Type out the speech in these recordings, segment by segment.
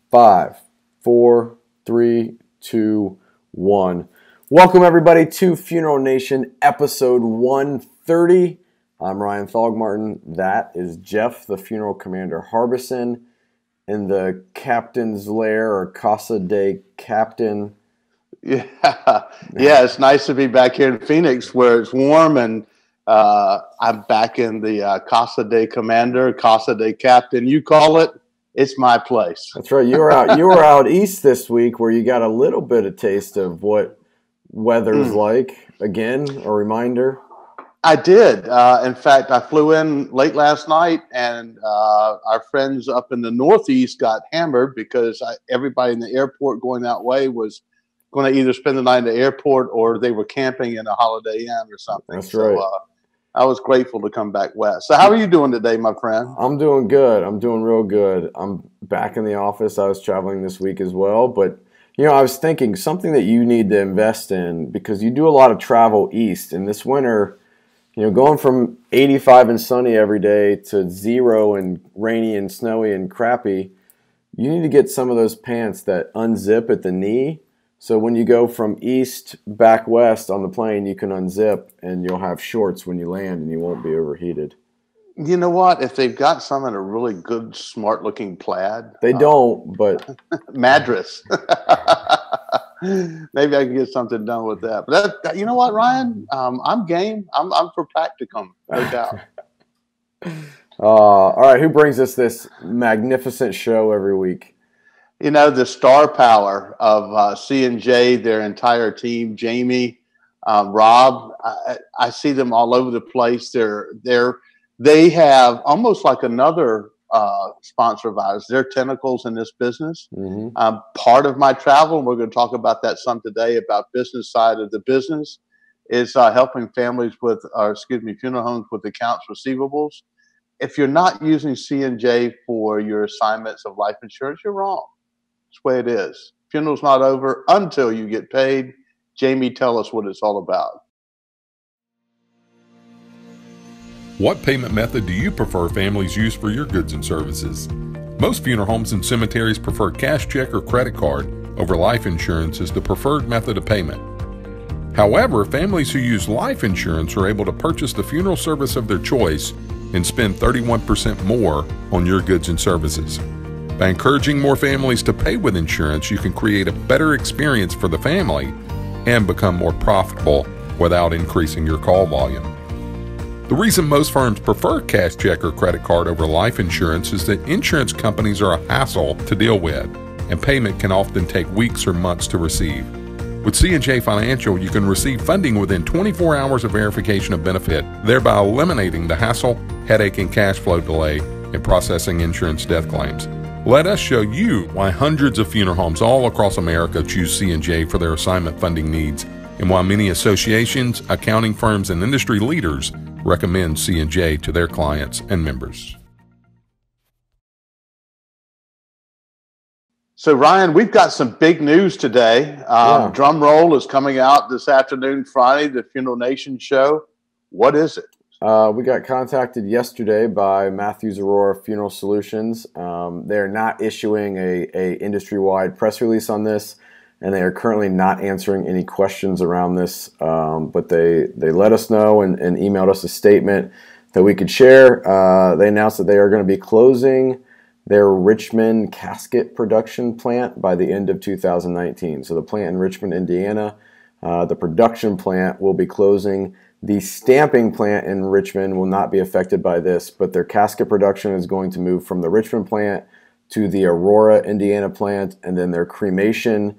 5, 4, 3, 2, 1. Welcome everybody to Funeral Nation episode 130. I'm Ryan Thogmartin. That is Jeff, the Funeral Commander Harbison, in the Captain's Lair or Casa de Captain. Yeah, it's nice to be back here in Phoenix where it's warm, and I'm back in the Casa de Commander, Casa de Captain. You call it, it's my place. That's right. You were out east this week where you got a little bit of taste of what weather's like. Again, a reminder. I did. In fact, I flew in late last night, and our friends up in the Northeast got hammered because everybody in the airport going that way was going to either spend the night in the airport or they were camping in a Holiday Inn or something. That's right. So I was grateful to come back west. So how are you doing today, my friend? I'm doing good. I'm doing real good. I'm back in the office. I was traveling this week as well. But, I was thinking something that you need to invest in because you do a lot of travel east. And this winter, going from 85 and sunny every day to 0 and rainy and snowy and crappy, you need to get some of those pants that unzip at the knee. So when you go from east back west on the plane, you can unzip and you'll have shorts when you land and you won't be overheated. You know what? If they've got some in a really good, smart-looking plaid. They don't, but... Madras. Maybe I can get something done with that. But you know what, Ryan? I'm game. I'm for practicum, no doubt. All right, who brings us this magnificent show every week? The star power of C&J, their entire team, Jamie, Rob, I see them all over the place. They have almost like another sponsor of ours, their tentacles in this business. Mm-hmm. Part of my travel, and we're going to talk about that some today, about business side of the business, is helping families funeral homes with accounts receivables. If you're not using C&J for your assignments of life insurance, you're wrong. It's the way it is. Funeral's not over until you get paid. Jamie, tell us what it's all about. What payment method do you prefer families use for your goods and services? Most funeral homes and cemeteries prefer cash check or credit card over life insurance as the preferred method of payment. However, families who use life insurance are able to purchase the funeral service of their choice and spend 31% more on your goods and services. By encouraging more families to pay with insurance, you can create a better experience for the family and become more profitable without increasing your call volume. The reason most firms prefer cash check or credit card over life insurance is that insurance companies are a hassle to deal with, and payment can often take weeks or months to receive. With C&J Financial, you can receive funding within 24 hours of verification of benefit, thereby eliminating the hassle, headache, and cash flow delay in processing insurance death claims. Let us show you why hundreds of funeral homes all across America choose C&J for their assignment funding needs, and why many associations, accounting firms, and industry leaders recommend C&J to their clients and members. So, Ryan, we've got some big news today. Drum roll is coming out this afternoon, Friday, the Funeral Nation show. What is it? We got contacted yesterday by Matthews Aurora Funeral Solutions. They're not issuing a industry-wide press release on this, and they are currently not answering any questions around this. But they let us know and emailed us a statement that we could share. They announced that they are going to be closing their Richmond casket production plant by the end of 2019. So the plant in Richmond, Indiana, the production plant will be closing. The stamping plant in Richmond will not be affected by this, but their casket production is going to move from the Richmond plant to the Aurora, Indiana plant, and then their cremation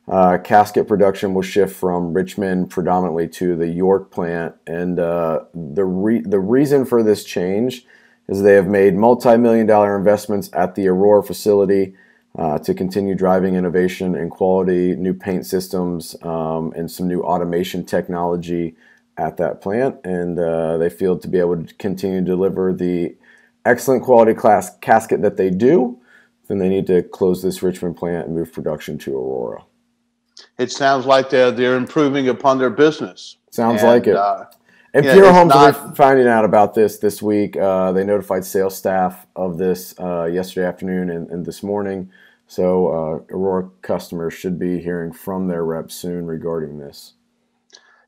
casket production will shift from Richmond predominantly to the York plant. And the reason for this change is they have made multi-million-dollar investments at the Aurora facility to continue driving innovation and quality, new paint systems, and some new automation technology at that plant, and they feel to be able to continue to deliver the excellent quality class casket that they do, then they need to close this Richmond plant and move production to Aurora. It sounds like they're improving upon their business. Sounds like it. And funeral homes are finding out about this week. They notified sales staff of this yesterday afternoon and this morning. So Aurora customers should be hearing from their reps soon regarding this.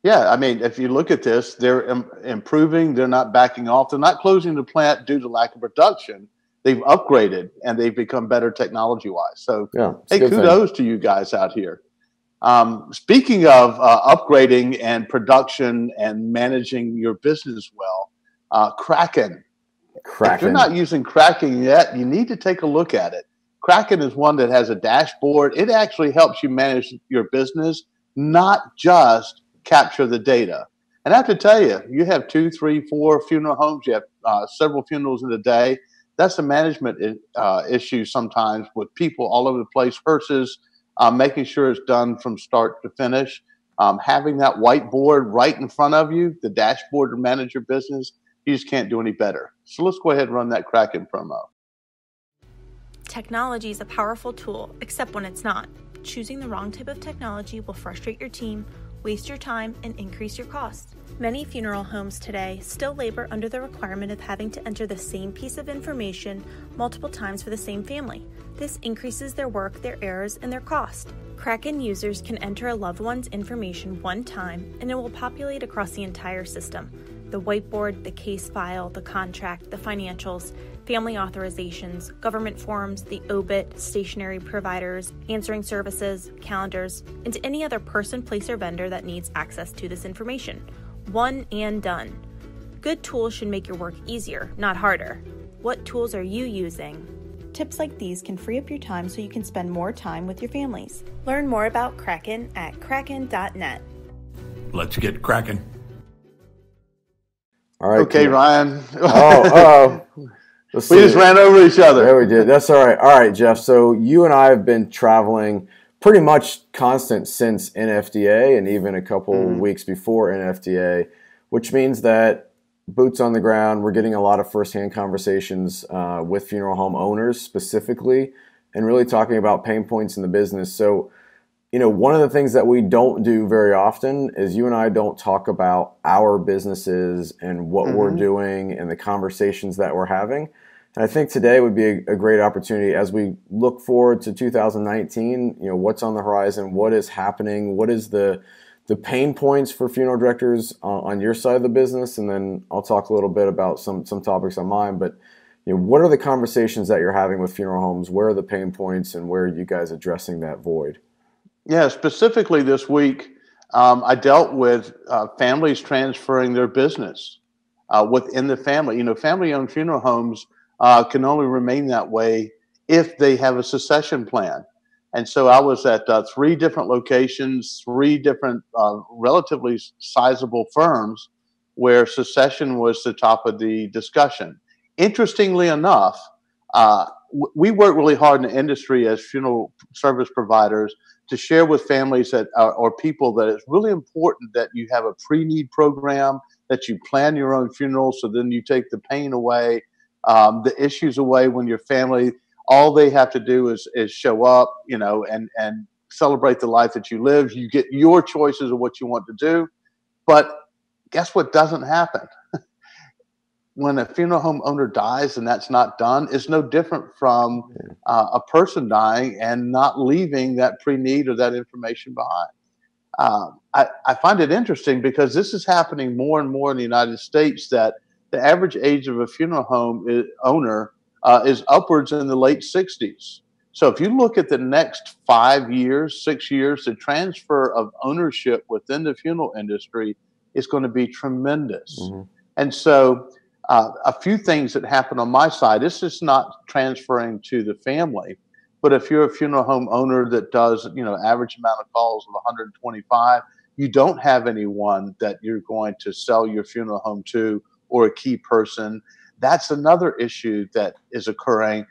Yeah, I mean, if you look at this, they're improving. They're not backing off. They're not closing the plant due to lack of production. They've upgraded and they've become better technology-wise. So, Yeah, hey, kudos to you guys out here. Speaking of upgrading and production and managing your business well, Kraken. If you're not using Kraken yet, you need to take a look at it. Kraken is one that has a dashboard. It actually helps you manage your business, not just capture the data. And I have to tell you, you have 2, 3, 4 funeral homes. You have several funerals in a day. That's a management issue sometimes with people all over the place, hearses, making sure it's done from start to finish. Having that whiteboard right in front of you, the dashboard to manage your business, you just can't do any better. So let's go ahead and run that Kraken promo. Technology is a powerful tool, except when it's not. Choosing the wrong type of technology will frustrate your team, waste your time, and increase your costs. Many funeral homes today still labor under the requirement of having to enter the same piece of information multiple times for the same family. This increases their work, their errors, and their cost. Kraken users can enter a loved one's information one time, and it will populate across the entire system. The whiteboard, the case file, the contract, the financials, family authorizations, government forms, the OBIT, stationery providers, answering services, calendars, and any other person, place, or vendor that needs access to this information. One and done. Good tools should make your work easier, not harder. What tools are you using? Tips like these can free up your time so you can spend more time with your families. Learn more about Kraken at kraken.net. Let's get cracking. All right. Okay, Ryan. Oh. We just ran over each other. Yeah, we did. That's all right. All right, Jeff. So you and I have been traveling pretty much constant since NFDA and even a couple weeks before NFDA, which means that boots on the ground, we're getting a lot of firsthand conversations with funeral home owners specifically and really talking about pain points in the business. So, one of the things that we don't do very often is you and I don't talk about our businesses and what we're doing and the conversations that we're having. And I think today would be a great opportunity as we look forward to 2019, what's on the horizon, what is happening, what is the pain points for funeral directors on your side of the business, and then I'll talk a little bit about some topics on mine. But what are the conversations that you're having with funeral homes? Where are the pain points, and where are you guys addressing that void? Yeah, specifically this week, I dealt with families transferring their business within the family. Family-owned funeral homes can only remain that way if they have a succession plan. And so I was at 3 different locations, 3 different relatively sizable firms where succession was the top of the discussion. Interestingly enough, we work really hard in the industry as funeral service providers to share with families that or people that it's really important that you have a pre-need program, that you plan your own funeral, so then you take the pain away, the issues away when your family, all they have to do is show up, and celebrate the life that you live. You get your choices of what you want to do. But guess what doesn't happen? When a funeral home owner dies and that's not done, it's no different from a person dying and not leaving that pre-need or that information behind. I find it interesting because this is happening more and more in the United States, that the average age of a funeral home owner is upwards in the late 60s. So if you look at the next 5 years, 6 years, the transfer of ownership within the funeral industry is going to be tremendous. And so a few things that happen on my side, this is not transferring to the family, but if you're a funeral home owner that does, average amount of calls of 125, you don't have anyone that you're going to sell your funeral home to or a key person. That's another issue that is occurring.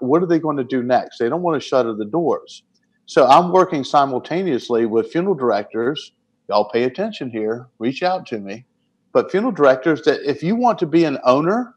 What are they going to do next? They don't want to shutter the doors. So I'm working simultaneously with funeral directors. Y'all pay attention here. Reach out to me. But funeral directors, that if you want to be an owner,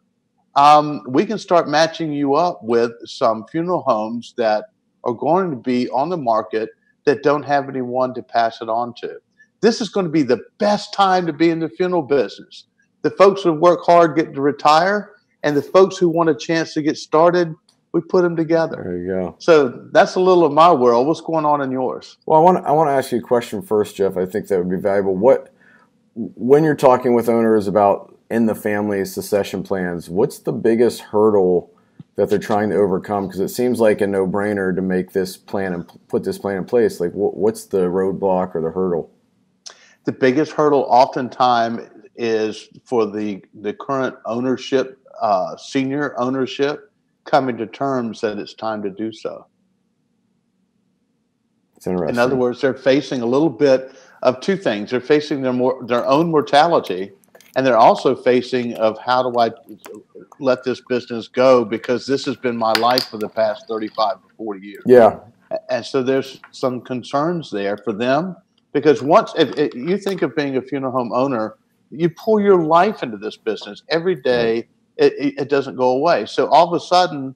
we can start matching you up with some funeral homes that are going to be on the market that don't have anyone to pass it on to. This is going to be the best time to be in the funeral business. The folks who work hard get to retire, and the folks who want a chance to get started, we put them together. There you go. So that's a little of my world. What's going on in yours? Well, I want to ask you a question first, Jeff. I think that would be valuable. When you're talking with owners about in the family succession plans, what's the biggest hurdle that they're trying to overcome? Because it seems like a no-brainer to make this plan and put this plan in place. Like, what's the roadblock or the hurdle? The biggest hurdle oftentimes is for the current ownership, senior ownership, coming to terms that it's time to do so. It's interesting. In other words, they're facing a little bit of two things. They're facing their own mortality, and they're also facing of how do I let this business go, because this has been my life for the past 35 to 40 years. Yeah. And so there's some concerns there for them, because once if you think of being a funeral home owner, you pour your life into this business every day. It doesn't go away. So all of a sudden,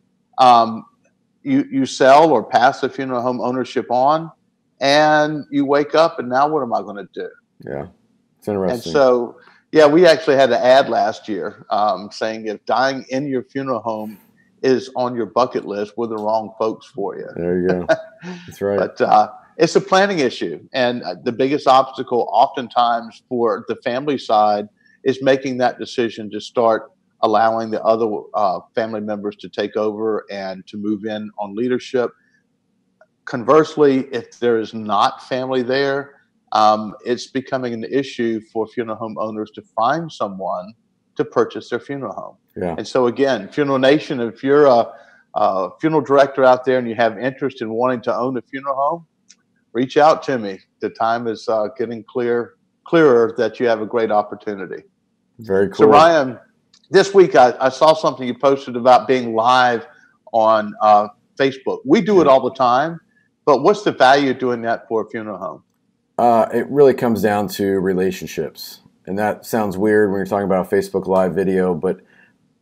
you sell or pass the funeral home ownership on, and you wake up and now what am I going to do? Yeah, it's interesting. And so, yeah, we actually had an ad last year saying if dying in your funeral home is on your bucket list, we're the wrong folks for you. There you go. That's right. But it's a planning issue. And the biggest obstacle oftentimes for the family side is making that decision to start allowing the other family members to take over and to move in on leadership. Conversely, if there is not family there, it's becoming an issue for funeral home owners to find someone to purchase their funeral home. Yeah. And so again, Funeral Nation, if you're a funeral director out there and you have interest in wanting to own a funeral home, reach out to me. The time is getting clearer that you have a great opportunity. Very cool. So Ryan, this week I saw something you posted about being live on Facebook. We do it all the time, but what's the value of doing that for a funeral home? It really comes down to relationships. And that sounds weird when you're talking about a Facebook Live video, but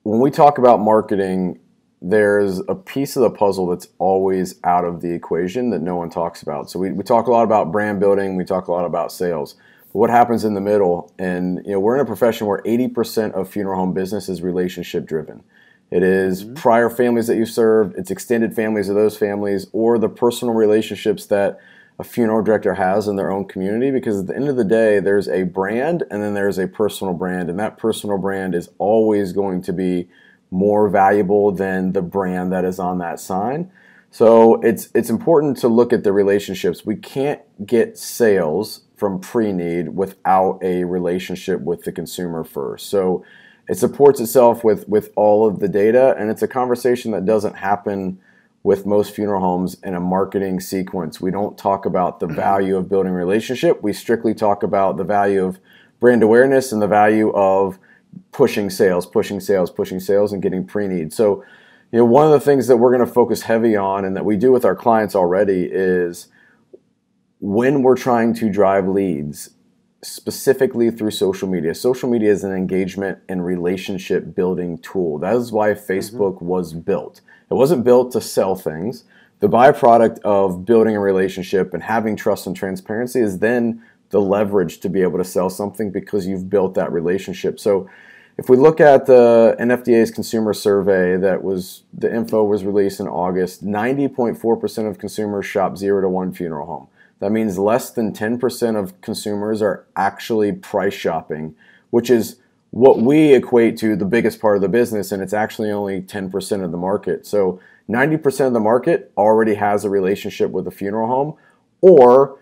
when we talk about marketing, there's a piece of the puzzle that's always out of the equation that no one talks about. So we talk a lot about brand building, we talk a lot about sales. But what happens in the middle? And we're in a profession where 80% of funeral home business is relationship driven. It is prior families that you served, it's extended families of those families, or the personal relationships that a funeral director has in their own community, because at the end of the day, there's a brand and then there's a personal brand, and that personal brand is always going to be more valuable than the brand that is on that sign. So it's important to look at the relationships. We can't get sales from pre-need without a relationship with the consumer first. So it supports itself with all of the data, and it's a conversation that doesn't happen with most funeral homes in a marketing sequence. We don't talk about the value of building a relationship. We strictly talk about the value of brand awareness and the value of pushing sales, and getting pre-need. So, one of the things that we're going to focus heavy on and that we do with our clients already is when we're trying to drive leads, specifically through social media. Social media is an engagement and relationship building tool. That is why Facebook was built. It wasn't built to sell things. The byproduct of building a relationship and having trust and transparency is then the leverage to be able to sell something because you've built that relationship. So if we look at the NFDA's consumer survey the info was released in August, 90.4% of consumers shop 0 to 1 funeral home. That means less than 10% of consumers are actually price shopping, which is what we equate to the biggest part of the business, and it's actually only 10% of the market. So 90% of the market already has a relationship with a funeral home, or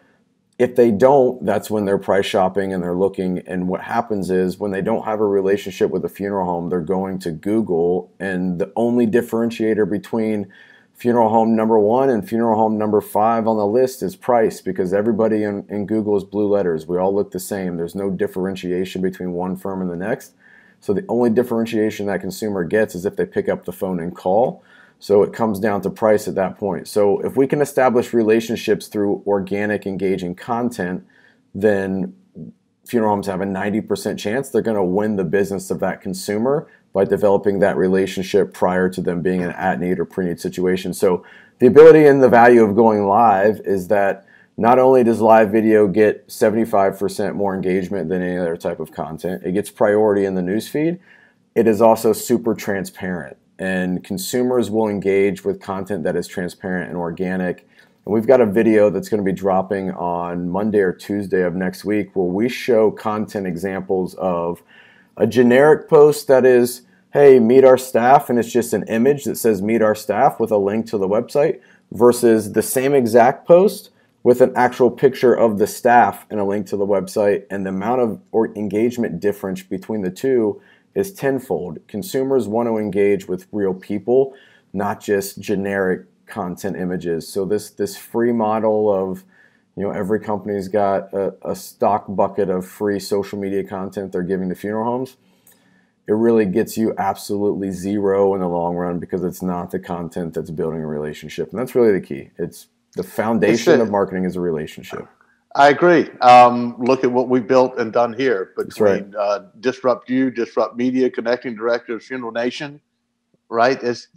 if they don't, that's when they're price shopping and they're looking. And what happens is when they don't have a relationship with a funeral home, they're going to Google, and the only differentiator between funeral home number 1 and funeral home number 5 on the list is price, because everybody in Google is blue letters. We all look the same. There's no differentiation between one firm and the next. So the only differentiation that consumer gets is if they pick up the phone and call. So it comes down to price at that point. So if we can establish relationships through organic, engaging content, then funeral homes have a 90% chance they're going to win the business of that consumer by developing that relationship prior to them being in an at-need or pre-need situation. So the ability and the value of going live is that not only does live video get 75% more engagement than any other type of content, it gets priority in the newsfeed. It is also super transparent. and consumers will engage with content that is transparent and organic. And we've got a video that's going to be dropping on Monday or Tuesday of next week where we show content examples of a generic post that is, hey, meet our staff, and it's just an image that says meet our staff with a link to the website, versus the same exact post with an actual picture of the staff and a link to the website. And the amount of engagement difference between the two is tenfold. Consumers want to engage with real people, not just generic content images. So this free model of, every company's got a stock bucket of free social media content they're giving to funeral homes. It really gets you absolutely zero in the long run, because it's not the content that's building a relationship. And that's really the key. It's the foundation of marketing is a relationship. I agree. Look at what we built and done here between Disrupt You, Disrupt Media, Connecting Directors, Funeral Nation. Right? It's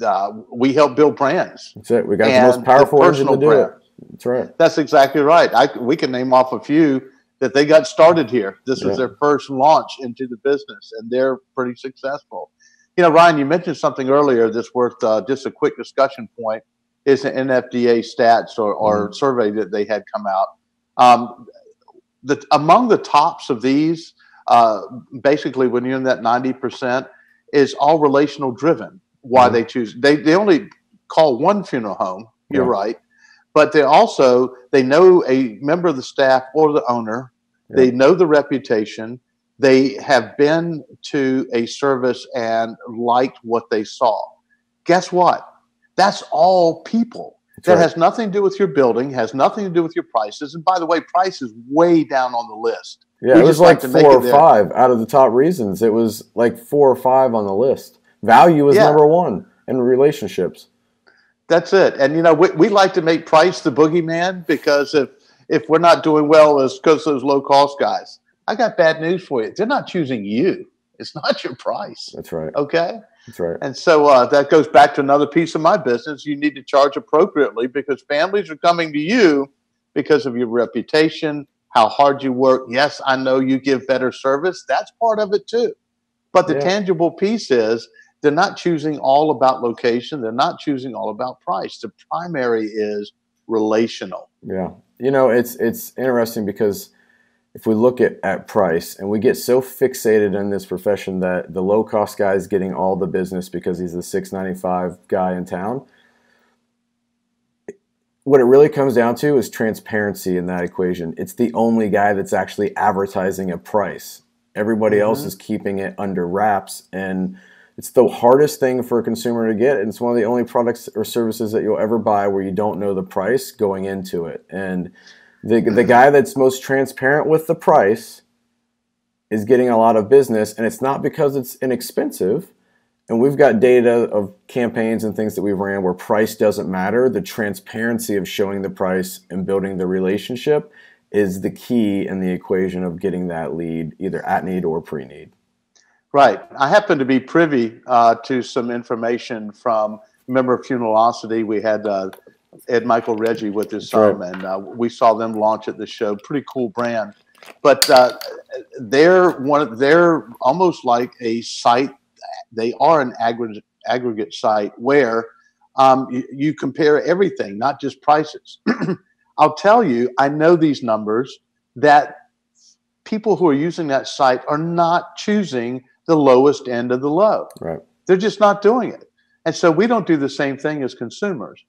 we help build brands. That's it. We got the most powerful engine to do it. That's right. That's exactly right. We can name off a few that they got started here. This was their first launch into the business, and they're pretty successful. Ryan, you mentioned something earlier that's worth just a quick discussion point. Is an NFDA stats or survey that they had come out. Among the tops of these, basically when you're in that 90%, is all relational driven. Why they choose. They only call one funeral home. You're right. But they know a member of the staff or the owner. They know the reputation. They have been to a service and liked what they saw. Guess what? That's all people. That has nothing to do with your building, has nothing to do with your prices. And by the way, price is way down on the list. Yeah, it was like 4 or 5 out of the top reasons. It was like 4 or 5 on the list. Value is number 1 in relationships. That's it. And, we like to make price the boogeyman, because if we're not doing well, it's because those low-cost guys. I got bad news for you. They're not choosing you. It's not your price. That's right. Okay? That's right. And so that goes back to another piece of my business. You need to charge appropriately, because families are coming to you because of your reputation, how hard you work. Yes, I know you give better service. That's part of it too. But the tangible piece is they're not choosing all about location. They're not choosing all about price. The primary is relational. Yeah. It's interesting, because if we look at price, and we get so fixated in this profession that the low-cost guy is getting all the business because he's the $6.95 guy in town, what it really comes down to is transparency in that equation. It's the only guy that's actually advertising a price. Everybody else is keeping it under wraps, and it's the hardest thing for a consumer to get, and it's one of the only products or services that you'll ever buy where you don't know the price going into it. And the guy that's most transparent with the price is getting a lot of business, and it's not because it's inexpensive. And we've got data of campaigns and things that we've ran where price doesn't matter. The transparency of showing the price and building the relationship is the key in the equation of getting that lead, either at need or pre-need. Right. I happen to be privy to some information from a member of Funeralocity. We had Ed Michael Reggie with his son, and we saw them launch at the show. Pretty cool brand. But they're almost like a site. They are an aggregate site where you compare everything, not just prices. I'll tell you, I know these numbers, that people who are using that site are not choosing the lowest end of the low. Right. They're just not doing it. And so we don't do the same thing as consumers.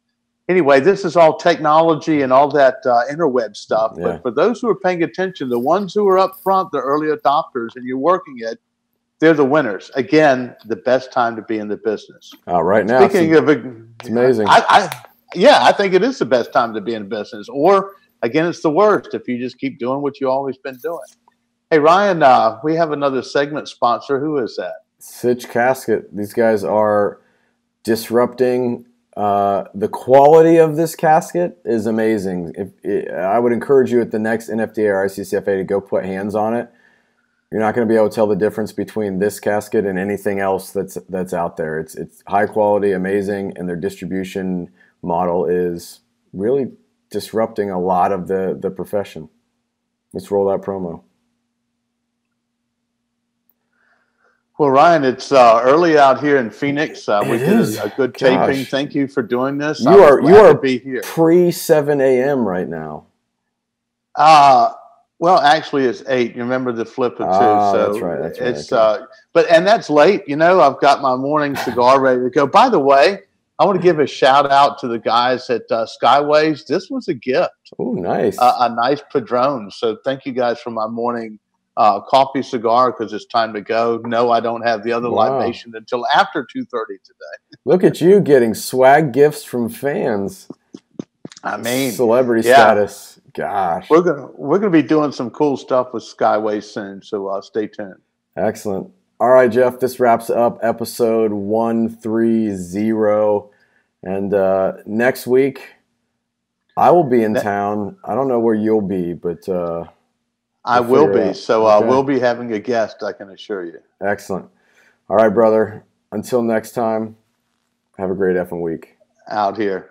Anyway, this is all technology and all that interweb stuff. Yeah. But for those who are paying attention, the ones who are up front, the early adopters, and you're working it, they're the winners. Again, the best time to be in the business. Right now, Speaking it's amazing. I think it is the best time to be in business. Or, again, it's the worst if you just keep doing what you've always been doing. Hey, Ryan, we have another segment sponsor. Who is that? Sitch Casket. These guys are disrupting. The quality of this casket is amazing. I would encourage you at the next NFDA or ICCFA to go put hands on it. You're not going to be able to tell the difference between this casket and anything else that's out there. It's high quality, amazing, and their distribution model is really disrupting a lot of the profession. Let's roll that promo. Well, Ryan, it's early out here in Phoenix. We It did is. a good Gosh. taping. Thank you for doing this. You I was are glad to be here. pre 7 a.m. right now. Well, actually, it's 8. You remember the flip of 2. So that's right. That's right. it's Okay. and that's late. You know, I've got my morning cigar ready to go. By the way, I want to give a shout out to the guys at Skyways. This was a gift. Oh, nice. A nice Padron. So thank you guys for my morning coffee cigar because it's time to go. No, I don't have the other libation until after 2:30 today. Look at you getting swag gifts from fans. I mean, celebrity status. Gosh, we're gonna be doing some cool stuff with Skyway soon. So stay tuned. Excellent. All right, Jeff. This wraps up episode 130. And next week, I will be in town. I don't know where you'll be, but I will be. So okay. we'll be having a guest, I can assure you. Excellent. All right, brother. Until next time, have a great effing week. Out here.